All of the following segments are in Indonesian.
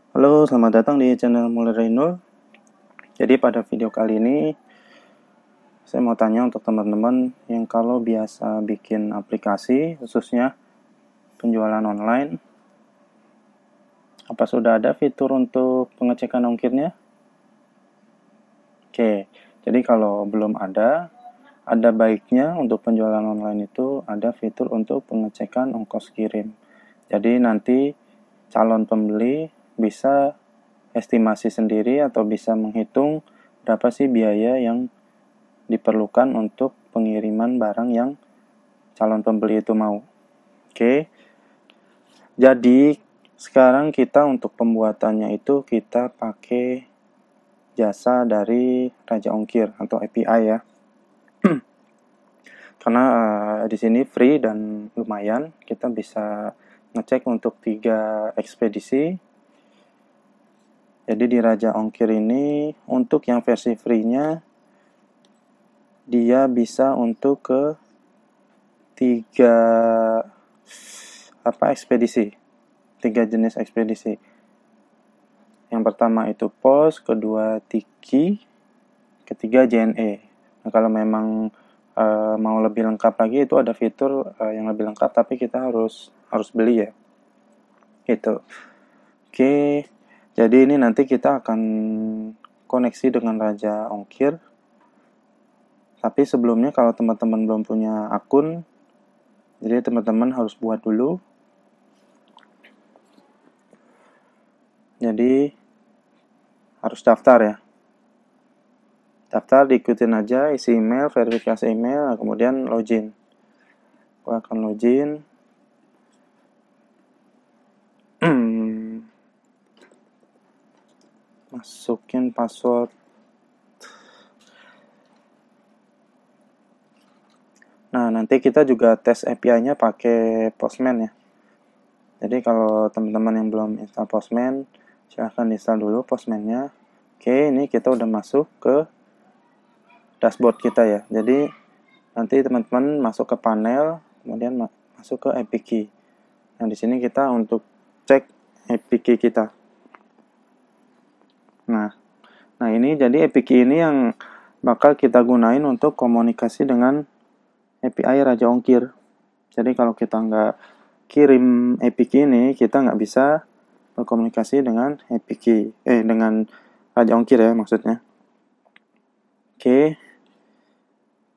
Halo, selamat datang di channel Mulai dari Nol. Jadi pada video kali ini saya mau tanya untuk teman-teman yang kalau biasa bikin aplikasi khususnya penjualan online, apa sudah ada fitur untuk pengecekan ongkirnya? Oke, jadi kalau belum ada baiknya untuk penjualan online itu ada fitur untuk pengecekan ongkos kirim. Jadi nanti calon pembeli bisa estimasi sendiri atau bisa menghitung berapa sih biaya yang diperlukan untuk pengiriman barang yang calon pembeli itu mau. Oke. Jadi sekarang kita untuk pembuatannya itu kita pakai jasa dari Raja Ongkir atau API ya. Karena di sini free dan lumayan, kita bisa ngecek untuk 3 ekspedisi. Jadi di Raja Ongkir ini untuk yang versi free-nya dia bisa untuk ke 3 ekspedisi. 3 jenis ekspedisi. Yang pertama itu pos, kedua Tiki, ketiga JNE. Nah, kalau memang mau lebih lengkap lagi itu ada fitur yang lebih lengkap tapi kita harus beli ya. Gitu. Oke. Jadi ini nanti kita akan koneksi dengan Raja Ongkir. Tapi sebelumnya kalau teman-teman belum punya akun, jadi teman-teman harus buat dulu. Jadi harus daftar ya. Daftar, diikutin aja, isi email, verifikasi email, kemudian login. Gua akan login. Masukin password. Nah, nanti kita juga tes API-nya pakai Postman ya. Jadi kalau teman-teman yang belum install Postman, silahkan install dulu Postman-nya. Oke, ini kita udah masuk ke dashboard kita ya. Jadi nanti teman-teman masuk ke panel, kemudian masuk ke API Key. Nah, di sini kita untuk cek API Key kita. Nah ini jadi API Key ini yang bakal kita gunain untuk komunikasi dengan API Raja Ongkir. Jadi kalau kita nggak kirim API Key ini, kita nggak bisa berkomunikasi dengan API Key, dengan Raja Ongkir ya maksudnya. Oke,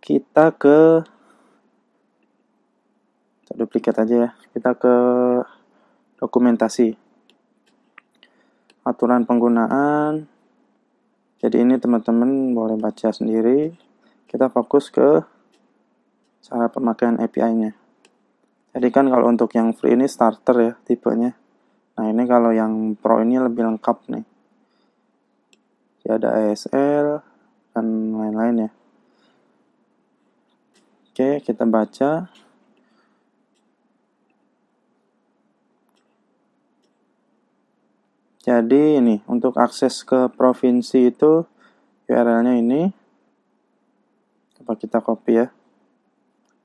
kita duplikat aja ya. Kita ke dokumentasi, aturan penggunaan. Jadi ini teman-teman boleh baca sendiri. Kita fokus ke cara pemakaian API-nya. Jadi kan kalau untuk yang free ini starter ya tipenya. Nah ini kalau yang pro ini lebih lengkap nih. Jadi ada ASL dan lain-lain ya. Oke, kita baca. Jadi ini untuk akses ke provinsi itu URL-nya ini. Coba kita copy ya.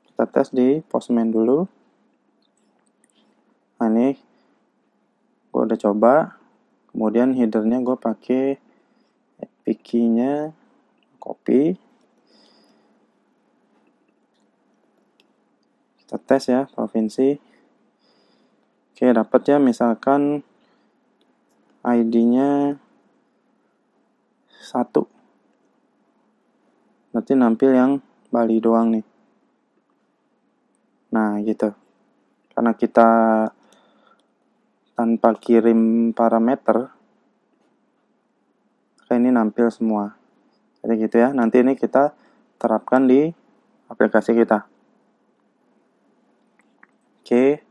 Kita tes di Postman dulu. Nah ini gue udah coba. Kemudian header-nya gue pakai API key-nya, copy. Kita tes ya provinsi. Oke, dapat ya misalkan ID-nya 1. Berarti nampil yang Bali doang nih. Nah gitu. Karena kita tanpa kirim parameter, kayak ini nampil semua. Jadi gitu ya. Nanti ini kita terapkan di aplikasi kita. Oke.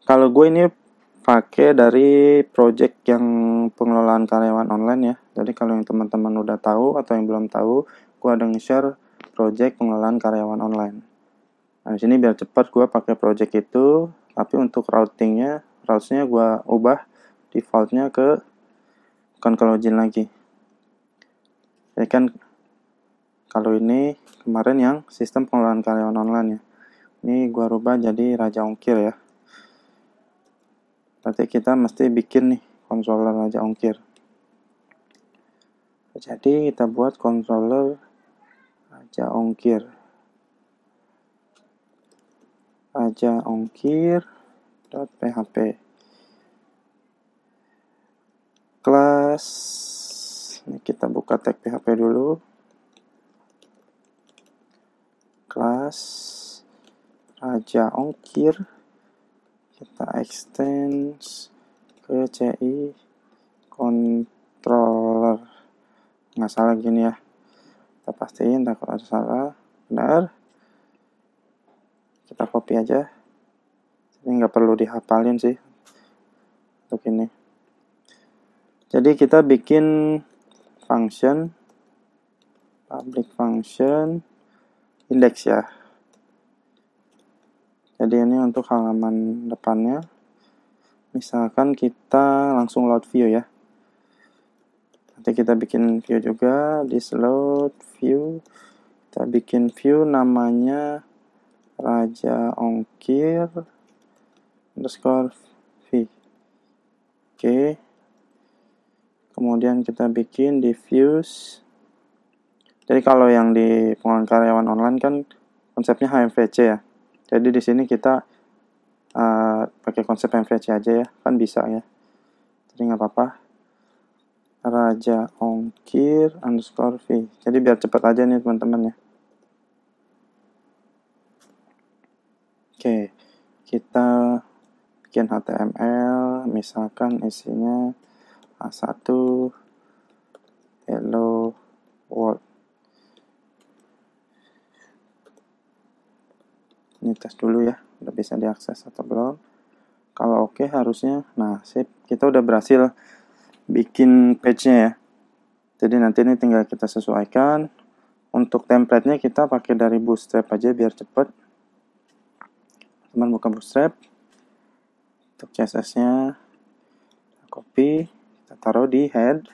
Kalau gue ini pakai dari project yang pengelolaan karyawan online ya. Jadi kalau yang teman-teman udah tahu atau yang belum tahu, gue ada nge-share project pengelolaan karyawan online. Nah, di sini biar cepat gue pakai project itu, tapi untuk routingnya gue ubah defaultnya bukan ke login lagi. Jadi kan kalau ini kemarin yang sistem pengelolaan karyawan online ya. Ini gue rubah jadi Raja Ongkir ya. Berarti kita mesti bikin nih controller Raja Ongkir. Jadi kita buat controller Raja Ongkir. Raja Ongkir.php. Kelas. Ini kita buka tag PHP dulu. Kelas Raja Ongkir. Kita extend ke CI controller. Nggak salah gini ya. Kita pastiin takut ada salah. Benar. Kita copy aja. Ini nggak perlu dihafalin sih untuk ini. Jadi kita bikin function public function index ya. Jadi ini untuk halaman depannya. Misalkan kita langsung load view ya. Nanti kita bikin view juga. This load view. Kita bikin view namanya Raja Ongkir underscore v. Oke. Kemudian kita bikin diffuse. Jadi kalau yang di pengelolaan karyawan online kan konsepnya HMVC ya. Jadi di sini kita pakai konsep MVC aja ya, kan bisa ya. Jadi nggak apa-apa. Raja Ongkir underscore v. Jadi biar cepat aja nih teman-teman ya. Oke, kita bikin HTML, misalkan isinya A1 hello world. Ini tes dulu ya, udah bisa diakses atau belum. Kalau oke harusnya, nah sip, kita udah berhasil bikin page-nya ya. Jadi nanti ini tinggal kita sesuaikan. Untuk template-nya kita pakai dari Bootstrap aja biar cepet. Teman buka Bootstrap. Untuk CSS-nya copy, kita taruh di head.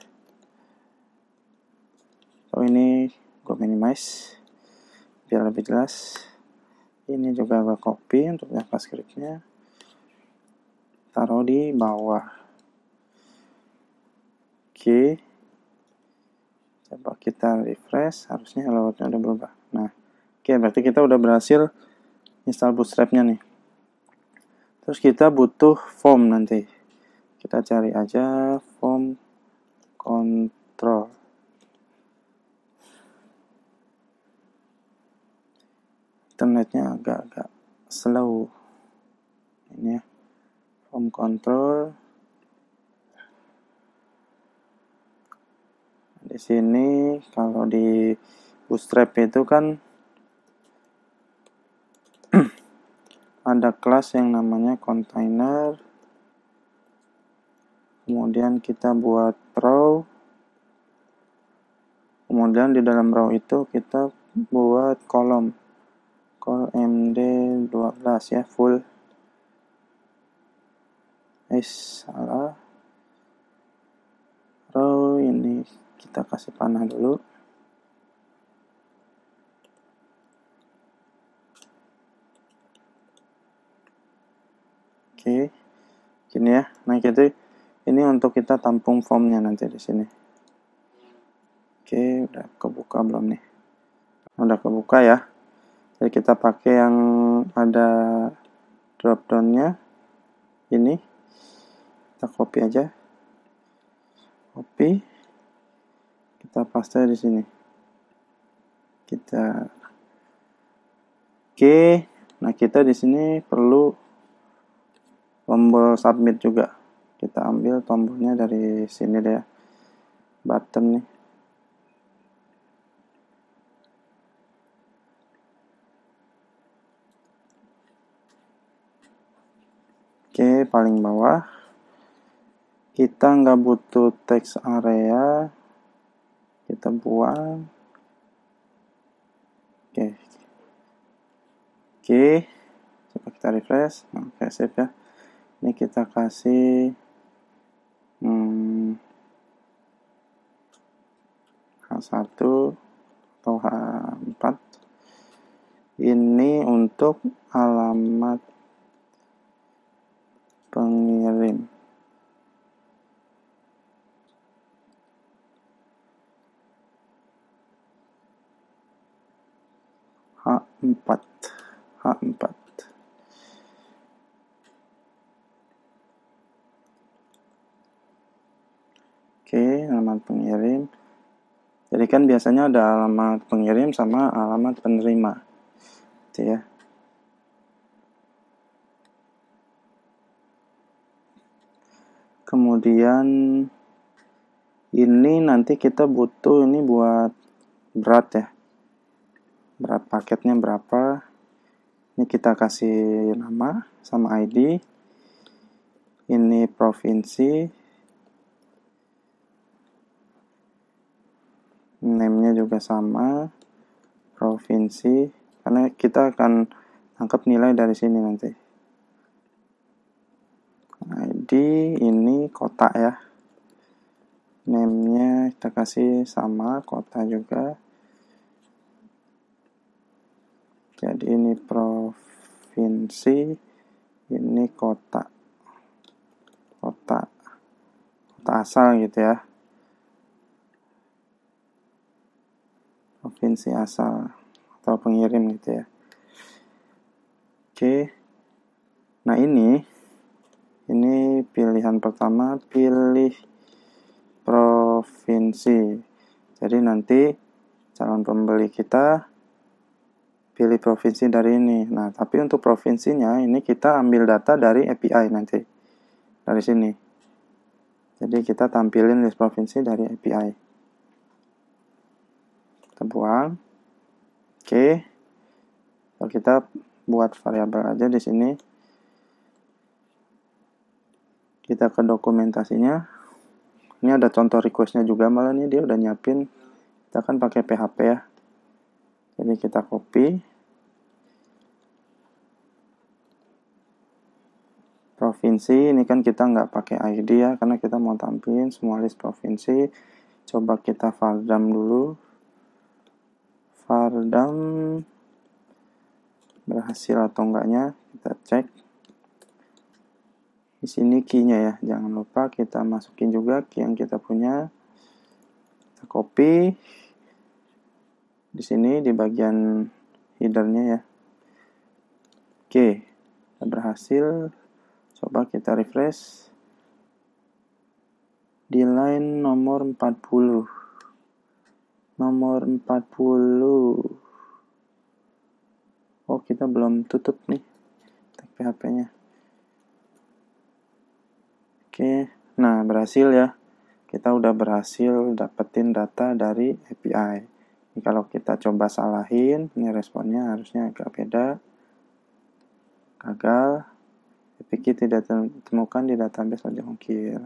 Oh ini gue minimize biar lebih jelas. Ini juga gue copy untuk JavaScript-nya. Taruh di bawah. Oke. Coba kita refresh. Harusnya hello world-nya udah berubah. Nah, oke, berarti kita udah berhasil install Bootstrap-nya nih. Terus kita butuh form nanti. Kita cari aja form control. Internetnya agak-agak slow. Ini ya. Form control. Di sini kalau di Bootstrap itu kan ada kelas yang namanya container. Kemudian kita buat row. Kemudian di dalam row itu kita buat kolom. Call MD12 ya, full. Salah. Row ini kita kasih panah dulu. Oke. Gini ya. Nah, ini untuk kita tampung formnya nanti di sini. Oke, udah kebuka belum nih? Udah kebuka ya. Jadi kita pakai yang ada drop down-nya. Ini kita copy aja. Copy. Kita paste di sini. Oke. Nah, kita di sini perlu tombol submit juga. Kita ambil tombolnya dari sini deh. Button nih. Oke, paling bawah. Kita nggak butuh text area. Kita buang. Oke. Coba kita refresh. Oke, save ya. Ini kita kasih H1 atau H4. Ini untuk alamat pengirim pengirim. H4. Oke, alamat pengirim. Jadi kan biasanya ada alamat pengirim sama alamat penerima. Gitu ya. Kemudian ini nanti kita butuh ini buat berat ya. Berat paketnya berapa? Ini kita kasih nama sama ID. Ini provinsi. Name-nya juga sama, provinsi, karena kita akan angkat nilai dari sini nanti. ID ini kota ya. Name-nya kita kasih sama, kota juga. Jadi ini provinsi, ini kota asal gitu ya. Provinsi asal atau pengirim gitu ya. Oke. Nah ini pilihan pertama, pilih provinsi. Jadi nanti calon pembeli kita pilih provinsi dari ini. Nah, tapi untuk provinsinya ini kita ambil data dari API nanti. Dari sini. Jadi kita tampilin list provinsi dari API. Kita buang. Oke. Kalau kita buat variabel aja di sini. Kita ke dokumentasinya. Ini ada contoh request-nya juga, malah nih dia udah nyiapin. Kita kan pakai PHP ya. Jadi kita copy. Provinsi, ini kan kita nggak pakai ID ya, karena kita mau tampilin semua list provinsi. Coba kita vardam dulu. Vardam berhasil atau enggaknya, kita cek. Di sini key-nya ya, jangan lupa kita masukin juga key yang kita punya. Kita copy. Di sini di bagian header-nya ya. Oke, berhasil. Coba kita refresh. Di line nomor 40. Oh, kita belum tutup nih tag PHP-nya. Oke, nah berhasil ya. Kita udah berhasil dapetin data dari API. Ini kalau kita coba salahin, ini responnya harusnya agak beda. Gagal. API tidak ditemukan di database Raja Ongkir.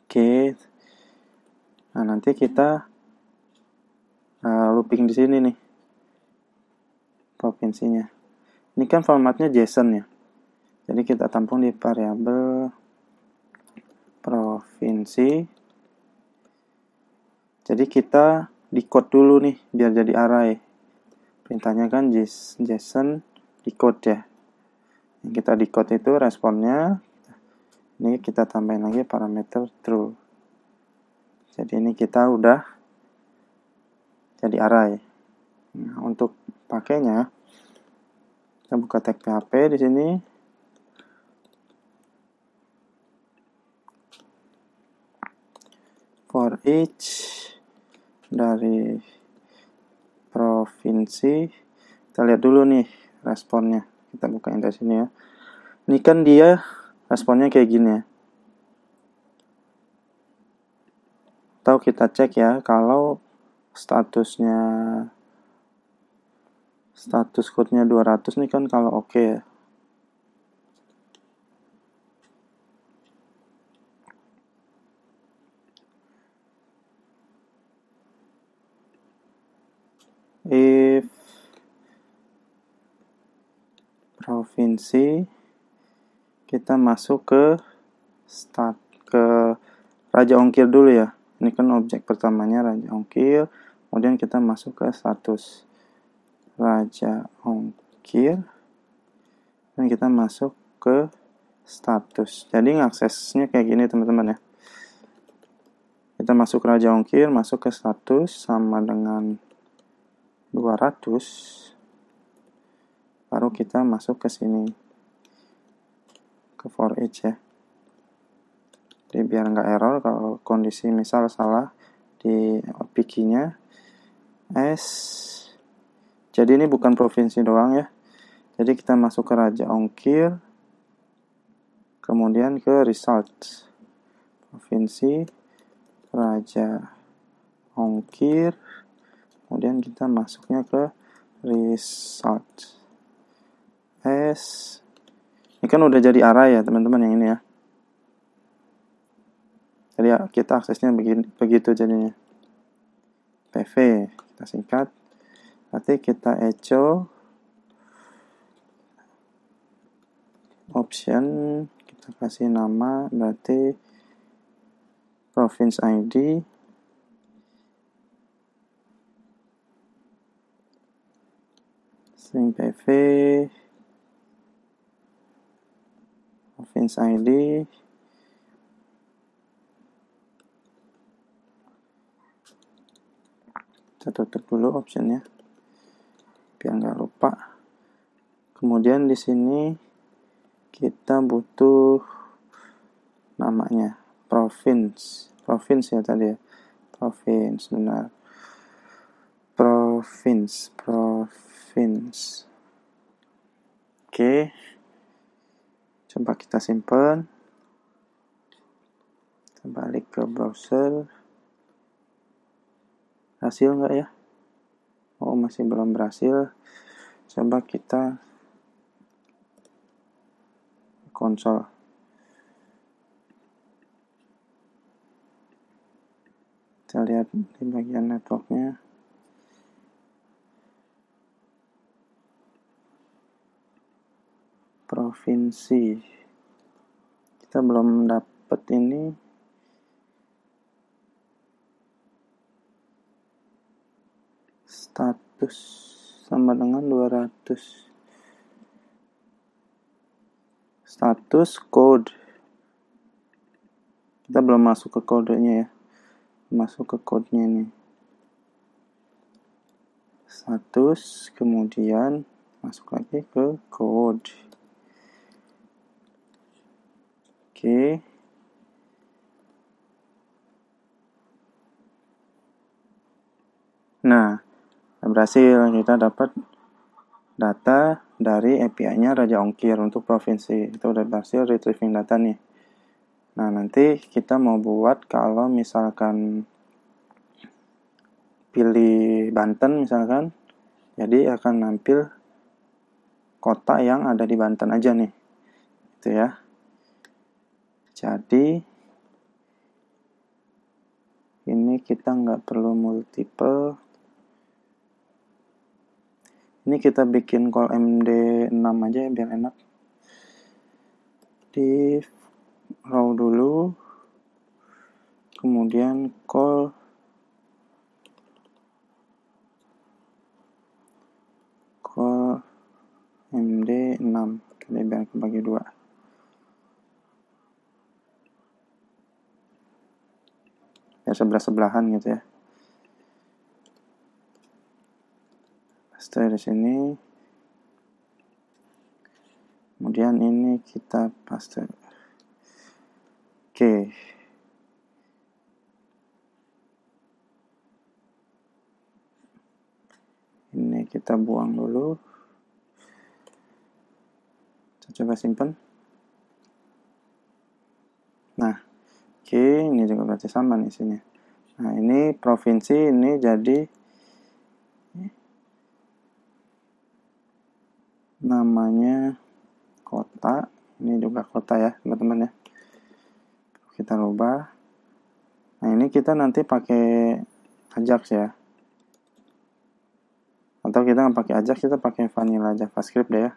Oke. Nah, nanti kita looping di sini nih. Provinsinya. Ini kan formatnya JSON ya. Jadi kita tampung di variabel provinsi. Jadi kita decode dulu nih biar jadi array. Perintahnya kan JSON decode ya. Yang kita decode itu responnya. Ini kita tambahin lagi parameter true. Jadi ini kita udah jadi array. Nah, untuk pakainya kita buka tag PHP di sini. For each dari provinsi, kita lihat dulu nih responnya. Kita bukain dari sini ya. Ini kan dia responnya kayak gini ya. Atau kita cek ya, kalau status code-nya 200 nih kan kalau oke ya. If provinsi, kita masuk ke Raja Ongkir dulu ya. Ini kan objek pertamanya Raja Ongkir. Kemudian kita masuk ke status Raja Ongkir. Dan kita masuk ke status. Jadi ngaksesnya kayak gini teman-teman ya. Kita masuk Raja Ongkir, masuk ke status sama dengan 200. Baru kita masuk ke sini. Ke for each ya. Jadi biar nggak error kalau kondisi misal salah di picky-nya. Jadi ini bukan provinsi doang ya. Jadi kita masuk ke Raja Ongkir. Kemudian ke result. Provinsi Raja Ongkir. Kemudian kita masuknya ke result. Ini kan udah jadi array ya teman-teman yang ini ya. Jadi ya, kita aksesnya begitu jadinya. PV kita singkat. Nanti kita echo option, kita kasih nama berarti province ID. String PV province ID. Kita tutup dulu optionnya biar nggak lupa. Kemudian di sini kita butuh namanya province ya tadi ya. Province benar. Province. Oke. Coba kita simpan. Kita balik ke browser. Berhasil nggak ya? Oh, masih belum berhasil. Coba kita konsol. Kita lihat di bagian networknya. Provinsi. Kita belum dapat ini. Status sama dengan 200. Status code. Kita belum masuk ke kodenya ya. Masuk ke code-nya nih. Status, kemudian masuk lagi ke code. Oke. Nah, berhasil kita dapat data dari API-nya Raja Ongkir untuk provinsi. Itu udah berhasil retrieving data nih. Nah, nanti kita mau buat kalau misalkan pilih Banten misalkan, jadi akan nampil kota yang ada di Banten aja nih. Gitu ya. Jadi ini kita nggak perlu multiple. Ini kita bikin call MD6 aja ya biar enak. Di row dulu. Kemudian call MD6. Kita biar kebagi 2. Ya sebelah-sebelahan gitu ya. Paste di sini. Kemudian ini kita paste. Oke. Ini kita buang dulu. Kita coba simpan. Nah, oke, ini juga berarti sama nih sini. Nah, ini provinsi, ini jadi namanya kota. Ini juga kota ya, teman-teman ya. Kita rubah. Nah, ini kita nanti pakai Ajax ya. Atau kita nggak pakai Ajax, kita pakai vanilla JavaScript deh ya.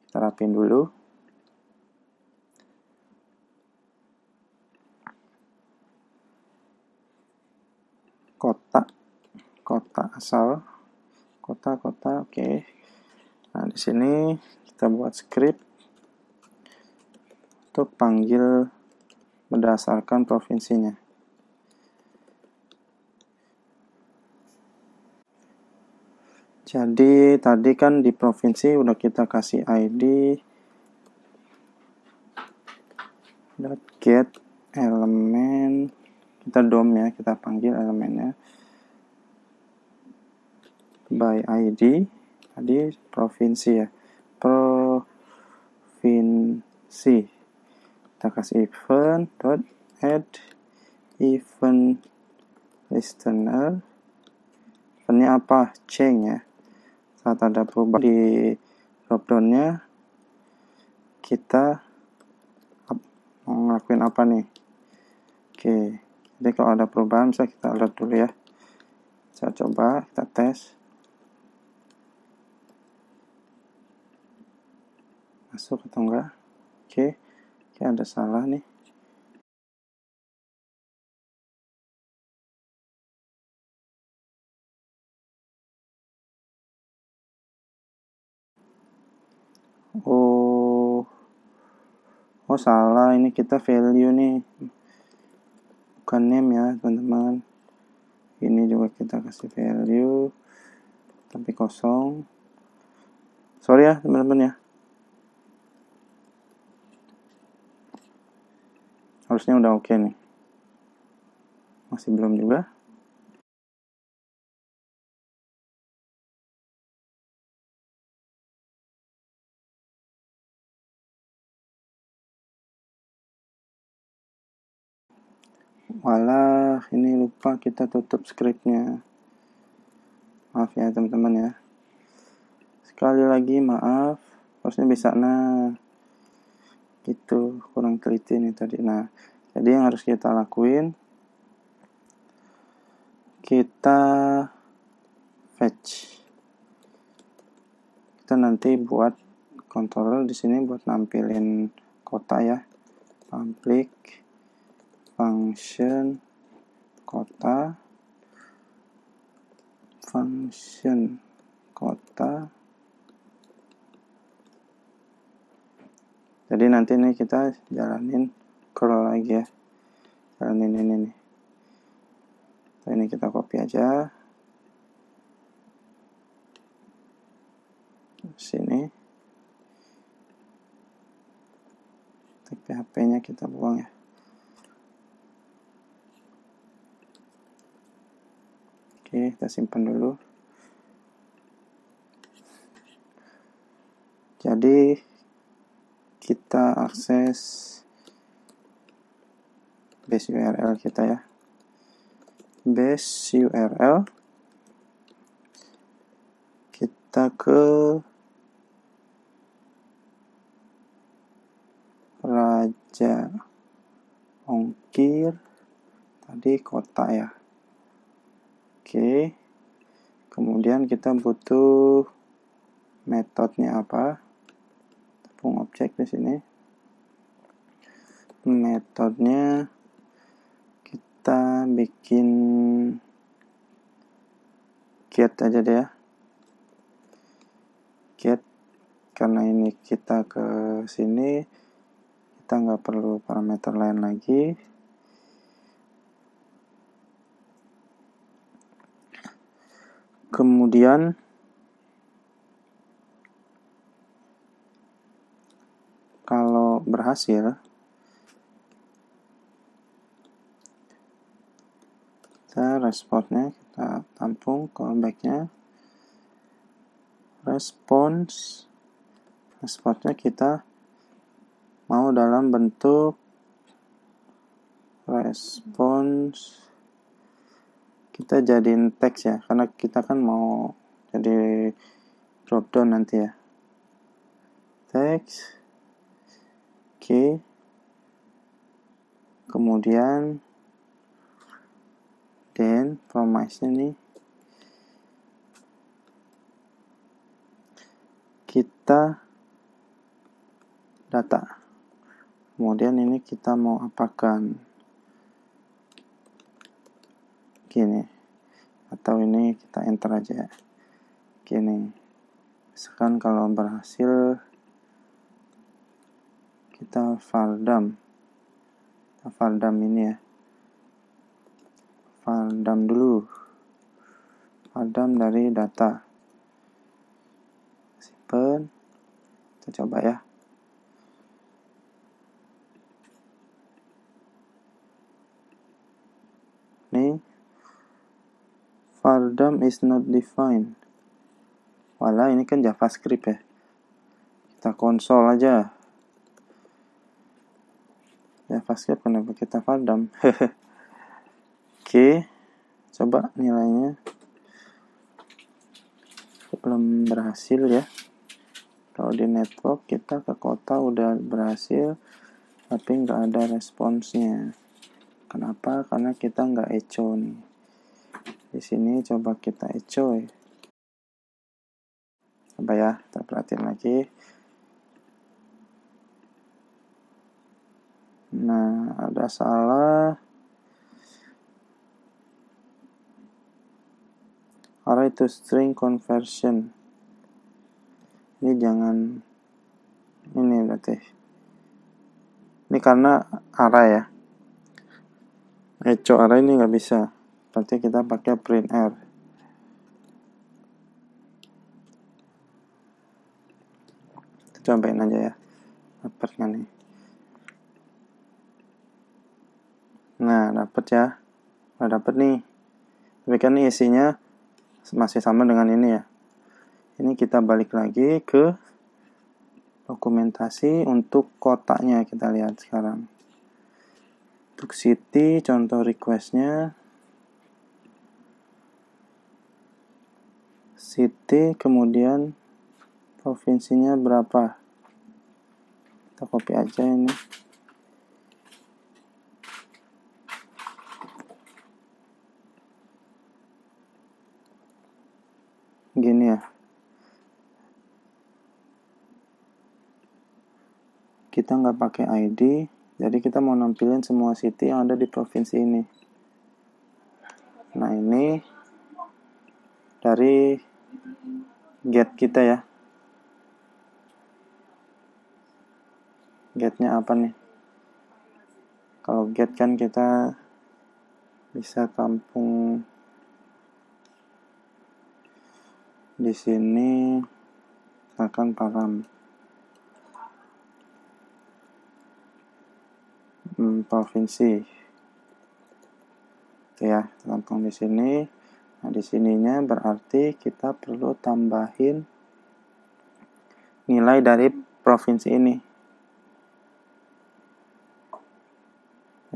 Kita rapin dulu. Kota asal. Kota, oke. Nah, di sini kita buat script untuk panggil berdasarkan provinsinya. Jadi tadi kan di provinsi udah kita kasih ID .get elemen, kita dom ya, kita panggil elemennya by ID, tadi provinsi ya, provinsi. Kita kasih event dot add event listener. Eventnya apa? Change ya. Saat ada perubahan di dropdownnya, kita mau ngelakuin apa nih? Oke, jadi kalau ada perubahan bisa kita alert dulu ya. Saya coba, kita tes. Masuk atau enggak? Oke, ada salah nih. Oh salah, ini kita value nih, bukan name ya teman-teman. Ini juga kita kasih value tapi kosong. Sorry ya teman-teman ya. Harusnya udah oke nih. Masih belum juga. Walah, ini lupa kita tutup scriptnya. Maaf ya teman-teman ya. Sekali lagi maaf. Harusnya bisa gitu, kurang teliti nih tadi. Nah, jadi yang harus kita lakuin, kita fetch. Kita nanti buat controller di sini buat nampilin kota ya. Public function kota, function kota. Jadi nanti nih kita jalanin curl lagi ya, jalanin ini nih. Ini kita copy aja sini, PHP-nya kita buang ya. Oke, kita simpan dulu. Jadi kita akses base URL kita ya. Base URL, kita ke Raja Ongkir, tadi kota ya. Oke, kemudian kita butuh metodenya apa? Tepung objek di sini. Metodenya kita bikin get aja deh ya. Get, karena ini kita ke sini, kita nggak perlu parameter lain lagi. Kemudian kalau berhasil, kita responnya kita tampung callback-nya. Responsnya kita mau dalam bentuk response, kita jadiin teks ya, karena kita kan mau jadi dropdown nanti ya. Teks, oke. Kemudian then promise-nya nih kita data. Kemudian ini kita mau apakan gini, atau ini kita enter aja gini. Misalkan kalau berhasil, kita valdam ini ya, valdam dulu, valdam dari data, simpen, kita coba ya. Nih, valdam is not defined. Walah, ini kan JavaScript ya. Kita konsol aja. JavaScript kenapa kita valdam? Oke, coba nilainya. Belum berhasil ya. Kalau di network kita ke kota udah berhasil, tapi nggak ada responsnya. Kenapa? Karena kita nggak echo nih. Di sini coba kita echo ya. Coba ya, kita perhatiin lagi. Nah, ada salah. Array to string conversion. Ini jangan, ini berarti. Ini karena array ya. Echo array ini nggak bisa. Berarti kita pakai printr. Cobain aja ya, dapat nggak nih? Nah, dapat ya, udah dapat nih. Tapi kan ini isinya masih sama dengan ini ya. Ini kita balik lagi ke dokumentasi untuk kotaknya, kita lihat sekarang. Untuk city, contoh requestnya city, kemudian provinsinya berapa. Kita copy aja ini. Gini ya. Kita nggak pakai ID, jadi kita mau nampilin semua city yang ada di provinsi ini. Nah, ini dari get kita ya. Getnya apa nih? Kalau get kan kita bisa tampung di sini, akan param provinsi. Oke ya, tampung di sini. Nah, di sininya berarti kita perlu tambahin nilai dari provinsi ini.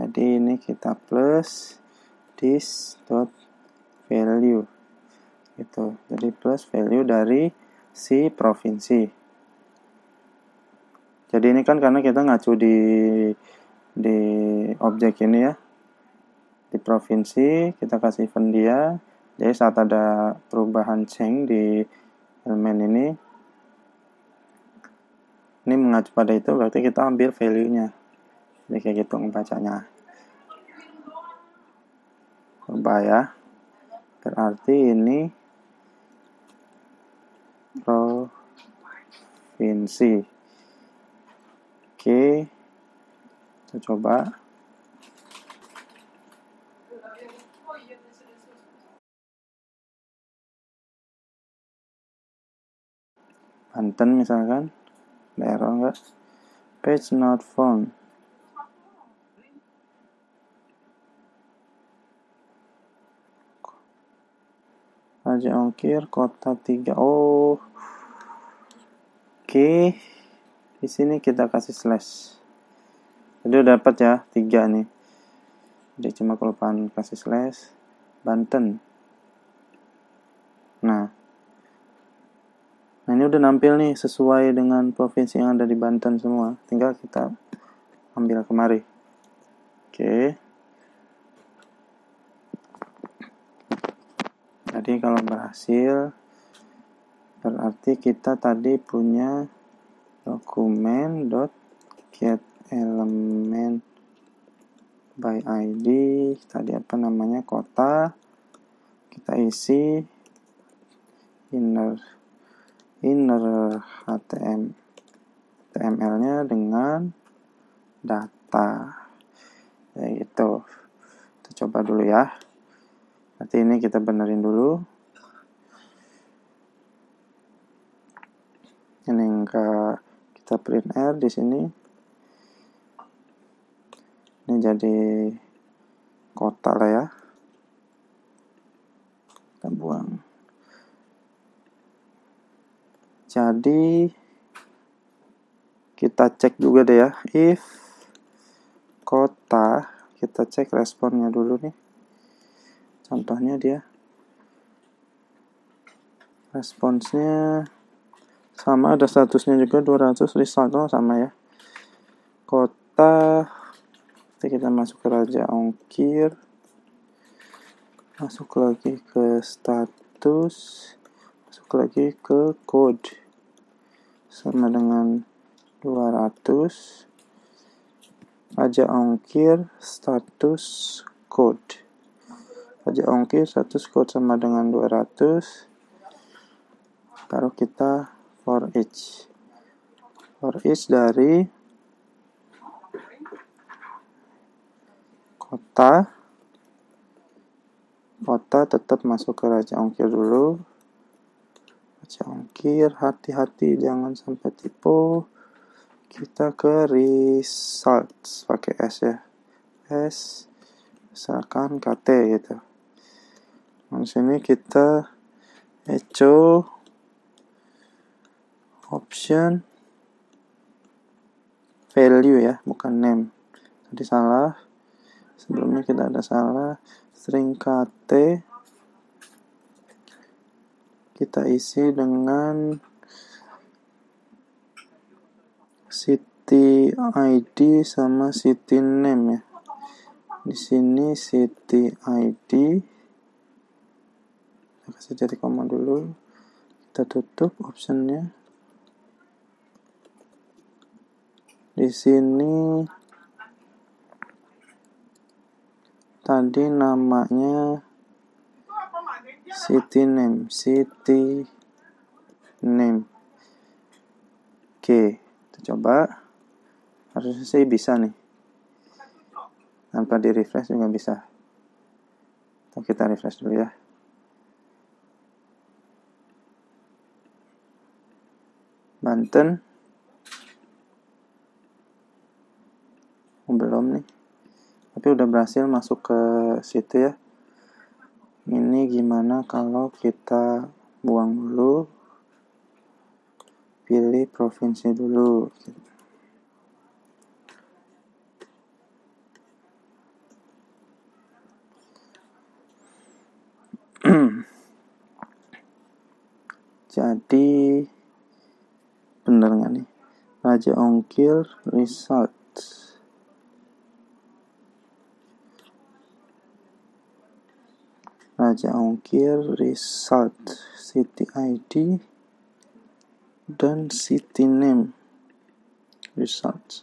Jadi ini kita plus this dot value gitu. Jadi plus value dari si provinsi. Jadi ini kan karena kita ngacu di objek ini ya, di provinsi kita kasih event dia. Jadi saat ada perubahan change di elemen ini mengacu pada itu, berarti kita ambil value-nya. Jadi kayak gitu ngebacanya. Coba ya. Berarti ini provinsi. Oke. Kita coba. Banten misalkan. Ada error enggak? Page not found. Raja Ongkir, kota 3. Oh. Oke. Di sini kita kasih slash. Jadi udah dapat ya 3 nih. Jadi cuma kelupaan kasih slash Banten. Nah, ini udah nampil nih sesuai dengan provinsi yang ada di Banten semua. Tinggal kita ambil kemari. Oke. Jadi kalau berhasil, berarti kita tadi punya dokumen .get element by ID, tadi apa namanya, kota. Kita isi inner inner HTML-nya dengan data. Gitu. Kita coba dulu ya. Nanti ini kita benerin dulu. Ini enggak, kita print R di sini. Ini jadi kota lah ya. Kita buang. Jadi kita cek juga deh ya, if kota, kita cek responnya dulu nih. Contohnya dia responsnya sama, ada statusnya juga 200 result, sama ya. Kota, kita masuk ke Raja Ongkir, masuk lagi ke status, masuk lagi ke code, sama dengan 200. Raja Ongkir status code, Raja Ongkir status code sama dengan 200. Taruh kita for each dari kota tetap masuk ke Raja Ongkir dulu. Raja Ongkir, hati-hati jangan sampai tipu. Kita ke results pakai S ya, S misalkan KT gitu. Di sini kita echo option value ya, bukan name. Tadi salah, sebelumnya kita ada salah. String KT kita isi dengan city ID sama city name ya. Di sini city ID, kita kasih titik koma dulu, kita tutup optionnya. Di sini tadi namanya city name. Oke, kita coba. Harusnya sih bisa nih. Tanpa di refresh juga bisa. Atau kita refresh dulu ya. Banten. Belum nih. Tapi udah berhasil masuk ke situ ya. Ini gimana kalau kita buang dulu. Pilih provinsi dulu. Jadi bener nggak nih? Raja Ongkir result. Raja Ongkir result, city ID dan city name result.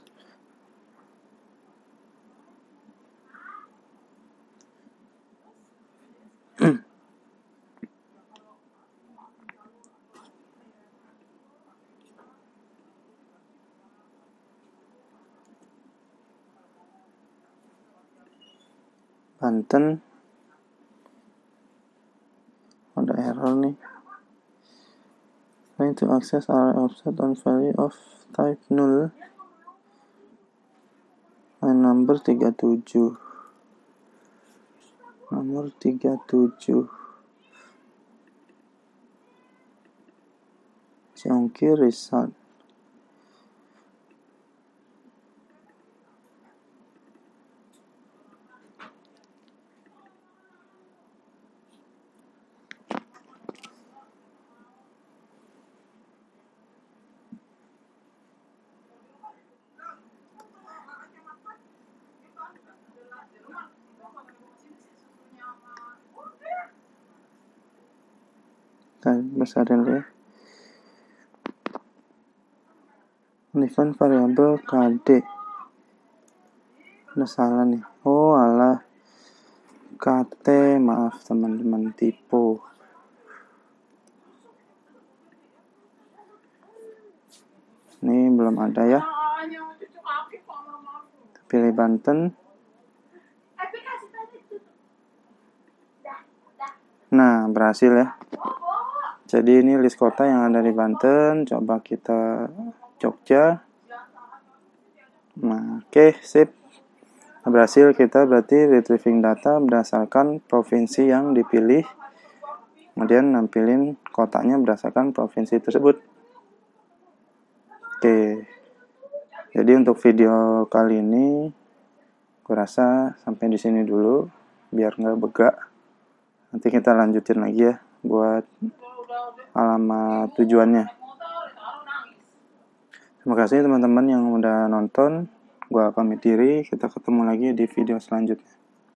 Banten, ada error nih. Trying to access array offset on value of type null. Nomor 37. Ongkir result. Kita besarin dulu ya. Define variabel KD. Udah salah nih. Oh alah. KT, maaf teman-teman, tipu. Ini belum ada ya. Pilih Banten. Nah, berhasil ya. Jadi ini list kota yang ada di Banten. Coba kita Jogja. Nah, oke, sip. Berhasil kita berarti retrieving data berdasarkan provinsi yang dipilih. Kemudian nampilin kotanya berdasarkan provinsi tersebut. Oke. Jadi untuk video kali ini gue rasa sampai di sini dulu biar nggak begak. Nanti kita lanjutin lagi ya buat alamat tujuannya. Terima kasih teman-teman yang udah nonton. Gua pamit diri. Kita ketemu lagi di video selanjutnya.